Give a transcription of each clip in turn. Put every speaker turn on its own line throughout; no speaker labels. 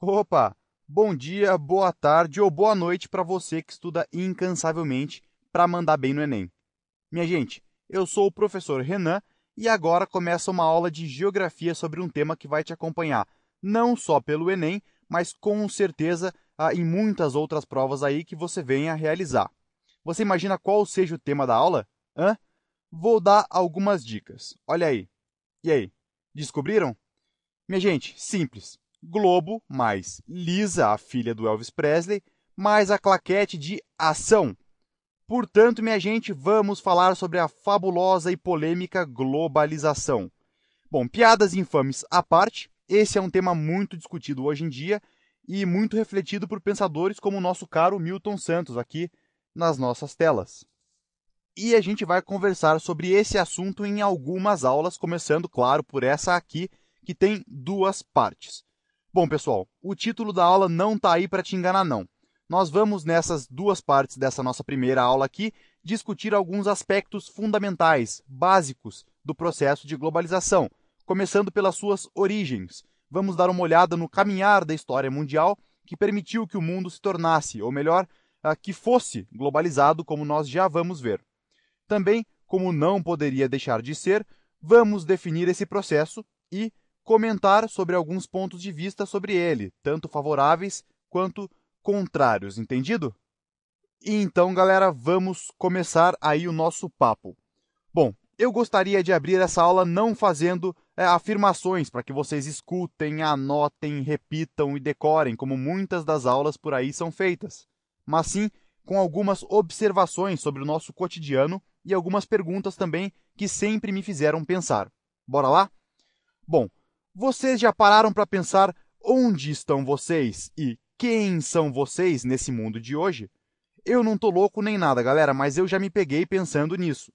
Opa! Bom dia, boa tarde ou boa noite para você que estuda incansavelmente para mandar bem no Enem. Minha gente, eu sou o professor Renan e agora começa uma aula de geografia sobre um tema que vai te acompanhar não só pelo Enem, mas com certeza em muitas outras provas aí que você venha a realizar. Você imagina qual seja o tema da aula? Hã? Vou dar algumas dicas. Olha aí. E aí? Descobriram? Minha gente, simples. Globo mais Lisa, a filha do Elvis Presley, mais a claquete de ação. Portanto, minha gente, vamos falar sobre a fabulosa e polêmica globalização. Bom, piadas infames à parte, esse é um tema muito discutido hoje em dia e muito refletido por pensadores como o nosso caro Milton Santos aqui nas nossas telas. E a gente vai conversar sobre esse assunto em algumas aulas, começando, claro, por essa aqui, que tem duas partes. Bom, pessoal, o título da aula não está aí para te enganar, não. Nós vamos, nessas duas partes dessa nossa primeira aula aqui, discutir alguns aspectos fundamentais, básicos, do processo de globalização, começando pelas suas origens. Vamos dar uma olhada no caminhar da história mundial que permitiu que o mundo se tornasse, ou melhor, que fosse globalizado, como nós já vamos ver. Também, como não poderia deixar de ser, vamos definir esse processo e comentar sobre alguns pontos de vista sobre ele, tanto favoráveis quanto contrários, entendido? E então, galera, vamos começar aí o nosso papo. Bom, eu gostaria de abrir essa aula não fazendo afirmações para que vocês escutem, anotem, repitam e decorem, como muitas das aulas por aí são feitas, mas sim com algumas observações sobre o nosso cotidiano e algumas perguntas também que sempre me fizeram pensar. Bora lá? Bom, vocês já pararam para pensar onde estão vocês e quem são vocês nesse mundo de hoje? Eu não tô louco nem nada, galera, mas eu já me peguei pensando nisso.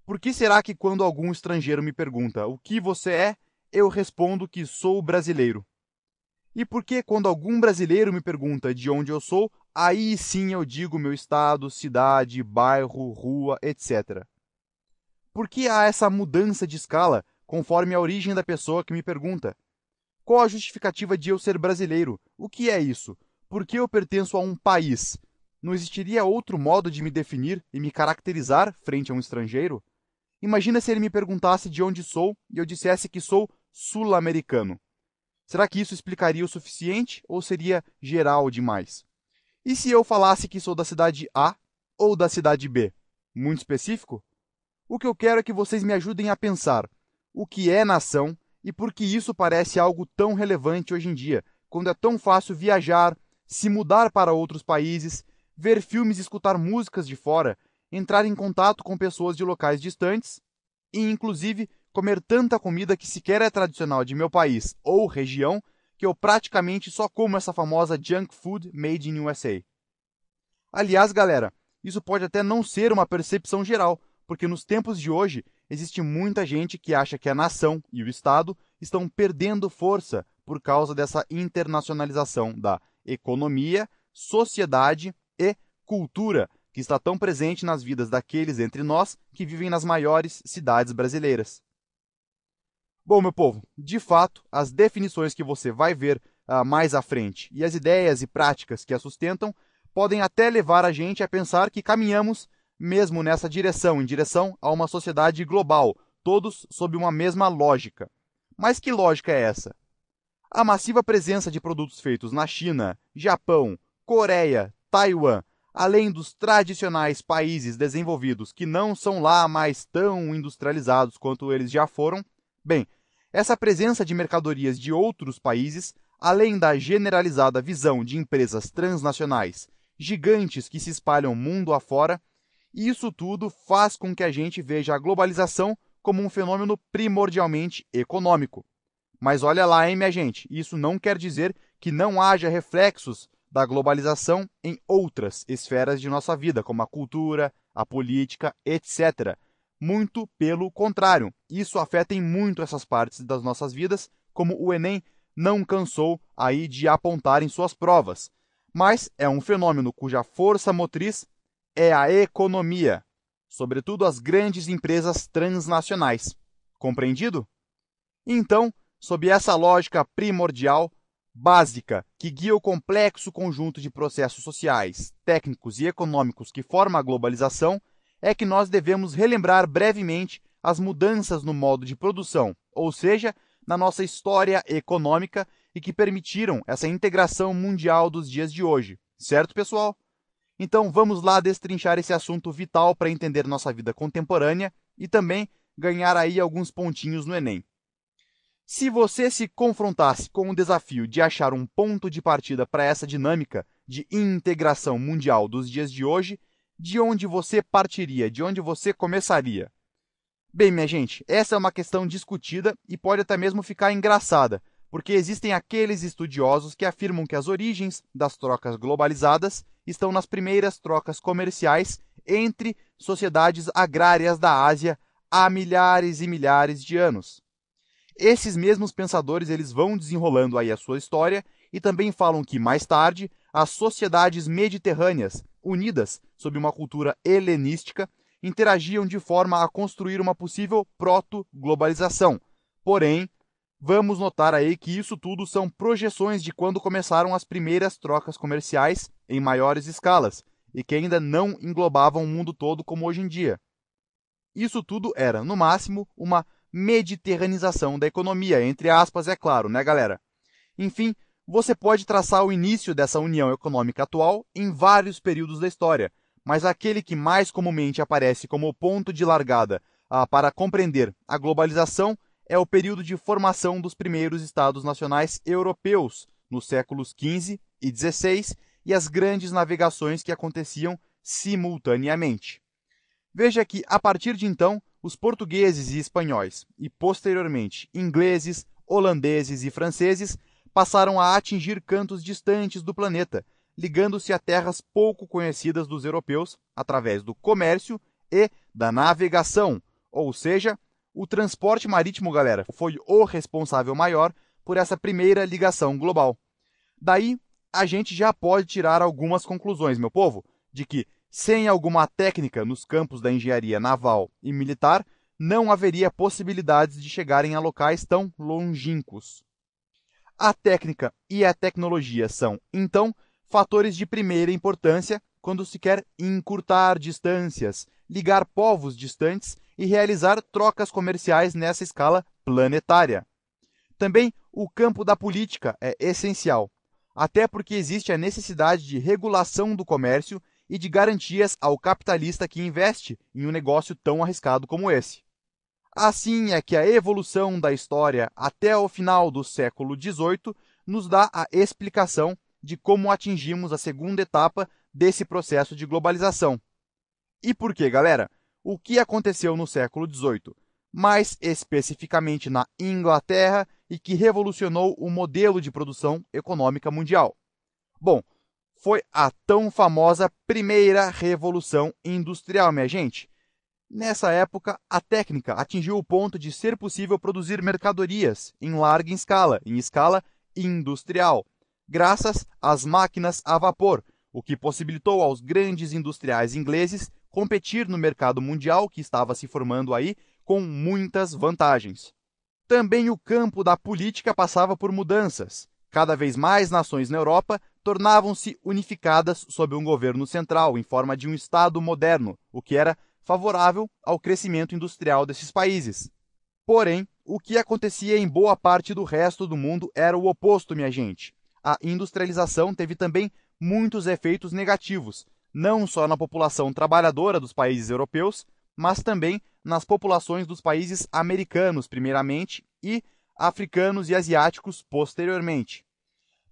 Por que será que quando algum estrangeiro me pergunta o que você é, eu respondo que sou brasileiro? E por que quando algum brasileiro me pergunta de onde eu sou, aí sim eu digo meu estado, cidade, bairro, rua, etc. Por que há essa mudança de escala conforme a origem da pessoa que me pergunta? Qual a justificativa de eu ser brasileiro? O que é isso? Por que eu pertenço a um país? Não existiria outro modo de me definir e me caracterizar frente a um estrangeiro? Imagina se ele me perguntasse de onde sou e eu dissesse que sou sul-americano. Será que isso explicaria o suficiente ou seria geral demais? E se eu falasse que sou da cidade A ou da cidade B? Muito específico? O que eu quero é que vocês me ajudem a pensar o que é nação e por que isso parece algo tão relevante hoje em dia, quando é tão fácil viajar, se mudar para outros países, ver filmes e escutar músicas de fora, entrar em contato com pessoas de locais distantes e, inclusive, comer tanta comida que sequer é tradicional de meu país ou região, que eu praticamente só como essa famosa junk food made in USA. Aliás, galera, isso pode até não ser uma percepção geral, porque nos tempos de hoje existe muita gente que acha que a nação e o Estado estão perdendo força por causa dessa internacionalização da economia, sociedade e cultura que está tão presente nas vidas daqueles entre nós que vivem nas maiores cidades brasileiras. Bom, meu povo, de fato, as definições que você vai ver mais à frente e as ideias e práticas que a sustentam podem até levar a gente a pensar que caminhamos mesmo nessa direção, em direção a uma sociedade global, todos sob uma mesma lógica. Mas que lógica é essa? A massiva presença de produtos feitos na China, Japão, Coreia, Taiwan, além dos tradicionais países desenvolvidos que não são lá mais tão industrializados quanto eles já foram, bem, essa presença de mercadorias de outros países, além da generalizada visão de empresas transnacionais, gigantes que se espalham mundo afora, isso tudo faz com que a gente veja a globalização como um fenômeno primordialmente econômico. Mas olha lá, hein, minha gente, isso não quer dizer que não haja reflexos da globalização em outras esferas de nossa vida, como a cultura, a política, etc. Muito pelo contrário, isso afeta em muito essas partes das nossas vidas, como o Enem não cansou aí de apontar em suas provas. Mas é um fenômeno cuja força motriz é a economia, sobretudo as grandes empresas transnacionais. Compreendido? Então, sob essa lógica primordial, básica que guia o complexo conjunto de processos sociais, técnicos e econômicos que forma a globalização é que nós devemos relembrar brevemente as mudanças no modo de produção, ou seja, na nossa história econômica e que permitiram essa integração mundial dos dias de hoje. Certo, pessoal? Então vamos lá destrinchar esse assunto vital para entender nossa vida contemporânea e também ganhar aí alguns pontinhos no Enem. Se você se confrontasse com o desafio de achar um ponto de partida para essa dinâmica de integração mundial dos dias de hoje, de onde você partiria, de onde você começaria? Bem, minha gente, essa é uma questão discutida e pode até mesmo ficar engraçada, porque existem aqueles estudiosos que afirmam que as origens das trocas globalizadas estão nas primeiras trocas comerciais entre sociedades agrárias da Ásia há milhares e milhares de anos. Esses mesmos pensadores eles vão desenrolando aí a sua história e também falam que, mais tarde, as sociedades mediterrâneas, unidas sob uma cultura helenística, interagiam de forma a construir uma possível proto-globalização. Porém, vamos notar aí que isso tudo são projeções de quando começaram as primeiras trocas comerciais em maiores escalas e que ainda não englobavam o mundo todo como hoje em dia. Isso tudo era, no máximo, uma mediterranização da economia, entre aspas, é claro, né, galera? Enfim, você pode traçar o início dessa união econômica atual em vários períodos da história, mas aquele que mais comumente aparece como o ponto de largada para compreender a globalização é o período de formação dos primeiros Estados nacionais europeus, nos séculos XV e XVI, e as grandes navegações que aconteciam simultaneamente. Veja que, a partir de então, os portugueses e espanhóis, e posteriormente ingleses, holandeses e franceses, passaram a atingir cantos distantes do planeta, ligando-se a terras pouco conhecidas dos europeus através do comércio e da navegação, ou seja, o transporte marítimo, galera, foi o responsável maior por essa primeira ligação global. Daí, a gente já pode tirar algumas conclusões, meu povo, de que, sem alguma técnica nos campos da engenharia naval e militar, não haveria possibilidades de chegarem a locais tão longínquos. A técnica e a tecnologia são, então, fatores de primeira importância quando se quer encurtar distâncias, ligar povos distantes e realizar trocas comerciais nessa escala planetária. Também o campo da política é essencial, até porque existe a necessidade de regulação do comércio e de garantias ao capitalista que investe em um negócio tão arriscado como esse. Assim é que a evolução da história até o final do século XVIII nos dá a explicação de como atingimos a segunda etapa desse processo de globalização. E por quê, galera? O que aconteceu no século XVIII, mais especificamente na Inglaterra, e que revolucionou o modelo de produção econômica mundial? Bom, foi a tão famosa primeira Revolução Industrial, minha gente. Nessa época, a técnica atingiu o ponto de ser possível produzir mercadorias em larga escala, em escala industrial, graças às máquinas a vapor, o que possibilitou aos grandes industriais ingleses competir no mercado mundial que estava se formando aí com muitas vantagens. Também o campo da política passava por mudanças. Cada vez mais nações na Europa tornavam-se unificadas sob um governo central, em forma de um Estado moderno, o que era favorável ao crescimento industrial desses países. Porém, o que acontecia em boa parte do resto do mundo era o oposto, minha gente. A industrialização teve também muitos efeitos negativos, não só na população trabalhadora dos países europeus, mas também nas populações dos países americanos, primeiramente, e africanos e asiáticos, posteriormente.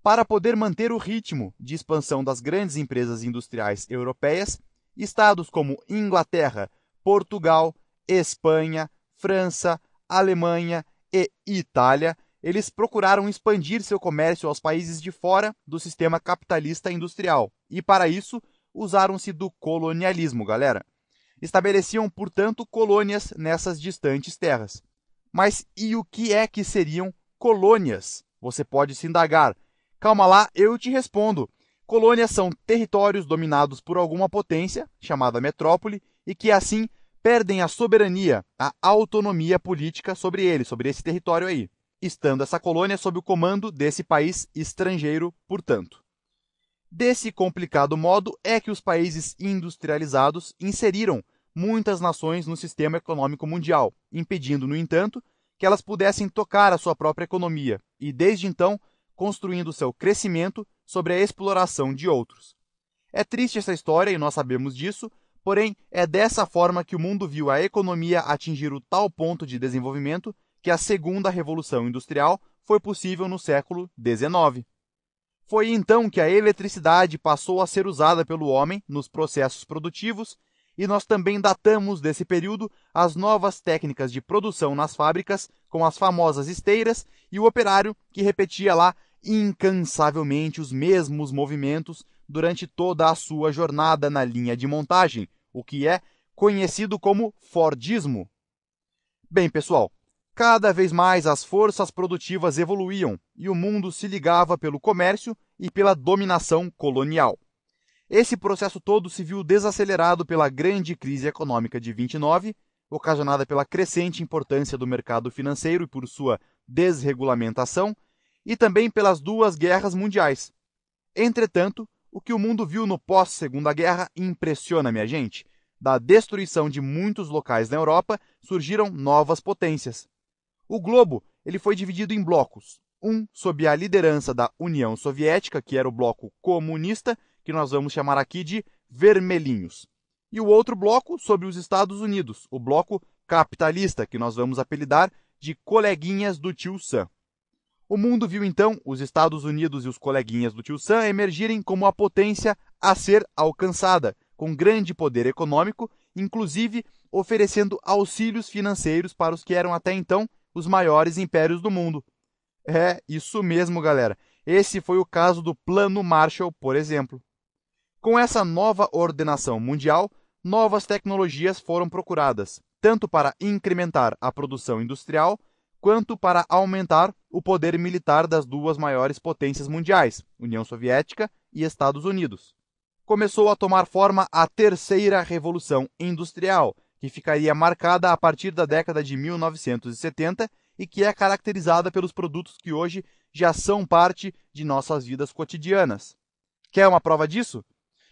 Para poder manter o ritmo de expansão das grandes empresas industriais europeias, estados como Inglaterra, Portugal, Espanha, França, Alemanha e Itália, eles procuraram expandir seu comércio aos países de fora do sistema capitalista industrial e, para isso, usaram-se do colonialismo, galera. Estabeleciam, portanto, colônias nessas distantes terras. Mas e o que é que seriam colônias? Você pode se indagar. Calma lá, eu te respondo. Colônias são territórios dominados por alguma potência, chamada metrópole, e que assim perdem a soberania, a autonomia política sobre ele, sobre esse território aí. estando essa colônia sob o comando desse país estrangeiro, portanto. Desse complicado modo é que os países industrializados inseriram muitas nações no sistema econômico mundial, impedindo, no entanto, que elas pudessem tocar a sua própria economia e, desde então, construindo seu crescimento sobre a exploração de outros. É triste essa história e nós sabemos disso, porém é dessa forma que o mundo viu a economia atingir o tal ponto de desenvolvimento que a segunda revolução industrial foi possível no século XIX. Foi então que a eletricidade passou a ser usada pelo homem nos processos produtivos e nós também datamos desse período as novas técnicas de produção nas fábricas, com as famosas esteiras e o operário que repetia lá incansavelmente os mesmos movimentos durante toda a sua jornada na linha de montagem, o que é conhecido como Fordismo. Bem, pessoal, cada vez mais as forças produtivas evoluíam e o mundo se ligava pelo comércio e pela dominação colonial. Esse processo todo se viu desacelerado pela grande crise econômica de 29, ocasionada pela crescente importância do mercado financeiro e por sua desregulamentação, e também pelas duas guerras mundiais. Entretanto, o que o mundo viu no pós-Segunda Guerra impressiona, minha gente. Da destruição de muitos locais na Europa, surgiram novas potências. O globo ele foi dividido em blocos, um sob a liderança da União Soviética, que era o bloco comunista, que nós vamos chamar aqui de vermelhinhos, e o outro bloco sob os Estados Unidos, o bloco capitalista, que nós vamos apelidar de coleguinhas do tio Sam. O mundo viu então os Estados Unidos e os coleguinhas do tio Sam emergirem como a potência a ser alcançada, com grande poder econômico, inclusive oferecendo auxílios financeiros para os que eram até então os maiores impérios do mundo. É isso mesmo, galera. Esse foi o caso do Plano Marshall, por exemplo. Com essa nova ordenação mundial, novas tecnologias foram procuradas, tanto para incrementar a produção industrial, quanto para aumentar o poder militar das duas maiores potências mundiais, União Soviética e Estados Unidos. Começou a tomar forma a terceira revolução industrial, que ficaria marcada a partir da década de 1970 e que é caracterizada pelos produtos que hoje já são parte de nossas vidas cotidianas. Quer uma prova disso?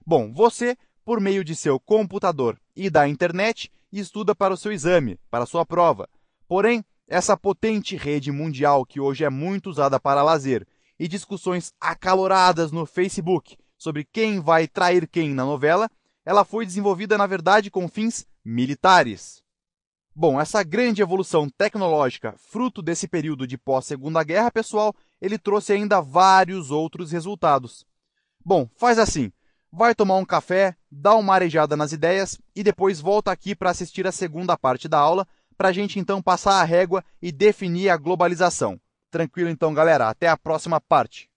Bom, você, por meio de seu computador e da internet, estuda para o seu exame, para a sua prova. Porém, essa potente rede mundial que hoje é muito usada para lazer e discussões acaloradas no Facebook sobre quem vai trair quem na novela, ela foi desenvolvida, na verdade, com fins militares. Bom, essa grande evolução tecnológica, fruto desse período de pós-Segunda Guerra, pessoal, ele trouxe ainda vários outros resultados. Bom, faz assim. Vai tomar um café, dá uma arejada nas ideias e depois volta aqui para assistir a segunda parte da aula, para a gente então passar a régua e definir a globalização. Tranquilo então, galera? Até a próxima parte.